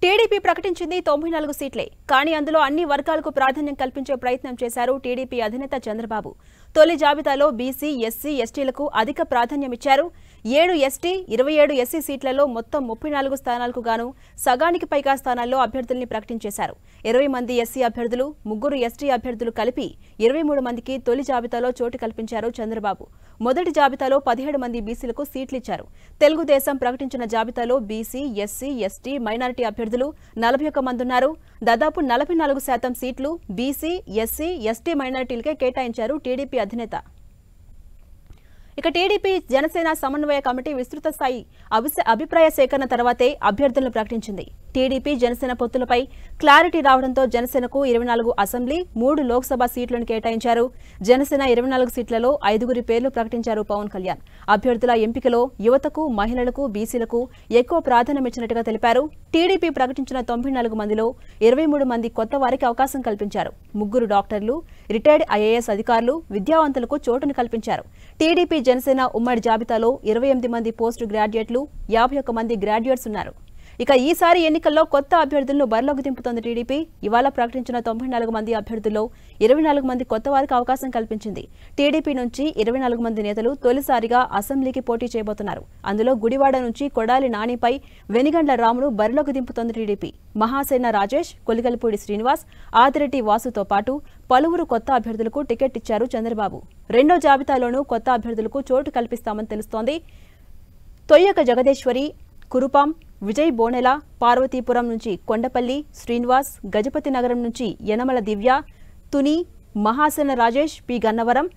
TDP ప్రకటించింది 94 సీట్లే. కానీ అందులో అన్ని వర్గాలకు ప్రాధాన్యం కల్పించే ప్రయత్నం చేశారు టీడీపీ అధినేత చంద్రబాబు. తొలి జాబితాలో బీసీ, ఎస్సీ, ఎస్టీలకు అధిక ప్రాధాన్యం ఇచ్చారు. 7 ఎస్టీ, 27 ఎస్సీ సీట్లలో మొత్తం 34 స్థానాలకు గాను సగానికి పైగా స్థానాల్లో అభ్యర్థుల్ని ప్రకటించేశారు. 20 మంది ఎస్సీ అభ్యర్థులు, 3 ఎస్టీ అభ్యర్థులు కలిపి 23 మందికి తొలి జాబితాలో చోటు కల్పించారు చంద్రబాబు. మొదటి జాబితాలో 17 మంది బీసీలకు సీట్లిచ్చారు. తెలుగుదేశం ప్రకటించిన జాబితాలో బీసీ, ఎస్సీ, ఎస్టీ, మైనారిటీ అభ్యర్థులు 41 మంది ఉన్నారు. దాదాపు 44% సీట్లు బీసీ, ఎస్సీ, ఎస్టీ మైనారిటీలకే కేటాయించారు టీడీపీ అధినేత. ఇక టీడీపీ జనసేన సమన్వయ కమిటీ విస్తృత స్థాయి అభిప్రాయ సేకరణ తర్వాతే అభ్యర్థులను ప్రకటించింది. టీడీపీ జనసేన పొత్తులపై క్లారిటీ రావడంతో జనసేనకు 24 అసెంబ్లీ, 3 లోక్సభ సీట్లను కేటాయించారు. జనసేన 24 సీట్లలో 5 పేర్లు ప్రకటించారు పవన్ కళ్యాణ్. అభ్యర్థుల ఎంపికలో యువతకు, మహిళలకు, బీసీలకు ఎక్కువ ప్రాధాన్యమిచ్చినట్టుగా తెలిపారు. టీడీపీ ప్రకటించిన 94 మందిలో 23 మంది కొత్త వారికి అవకాశం కల్పించారు. 3 డాక్టర్లు, రిటైర్డ్ ఐఏఎస్ అధికారులు, విద్యావంతులకు చోటును కల్పించారు. టీడీపీ జనసేన ఉమ్మడి జాబితాలో 28 మంది పోస్ట్ గ్రాడ్యుయేట్లు, 51 మంది గ్రాడ్యుయేట్స్ ఉన్నారు. ఇక ఈసారి ఎన్నికల్లో కొత్త అభ్యర్థులను బరిలోకి దింపుతోంది టీడీపీ. ఇవాళ ప్రకటించిన 94 మంది అభ్యర్థుల్లో 24 మంది కొత్త వారికి అవకాశం కల్పించింది. టీడీపీ నుంచి 24 మంది నేతలు తొలిసారిగా అసెంబ్లీకి పోటీ చేయబోతున్నారు. అందులో గుడివాడ నుంచి కొడాలి నానిపై వెనిగండ్ల రామును బరిలోకి దింపుతోంది టీడీపీ. మహాసేన రాజేష్, కొలిగలపూడి శ్రీనివాస్, ఆదిరెడ్డి వాసుతో పాటు పలువురు కొత్త అభ్యర్థులకు టికెట్ ఇచ్చారు చంద్రబాబు. రెండో జాబితాలోనూ కొత్త అభ్యర్థులకు చోటు కల్పిస్తామని తెలుస్తోంది. తొయ్యక జగదేశ్వరి, కురుపాం, విజయ్ బోనెల, పార్వతీపురం నుంచి కొండపల్లి శ్రీనివాస్, గజపతి నగరం నుంచి యనమల దివ్య, తుని, మహాసేన రాజేష్, పి గన్నవరం,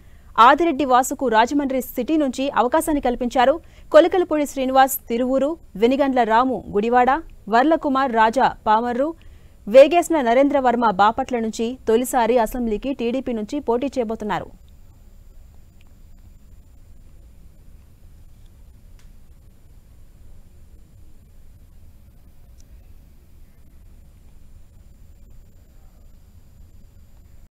ఆదిరెడ్డి వాసుకు రాజమండ్రి సిటీ నుంచి అవకాశాన్ని కల్పించారు. కొలికలపూడి శ్రీనివాస్ తిరువూరు, వెనిగండ్ల రాము గుడివాడ, వర్లకుమార్ రాజా పామర్రు, వేగేశ్న నరేంద్ర వర్మ బాపట్ల నుంచి తొలిసారి అసెంబ్లీకి టీడీపీ నుంచి పోటీ చేయబోతున్నారు.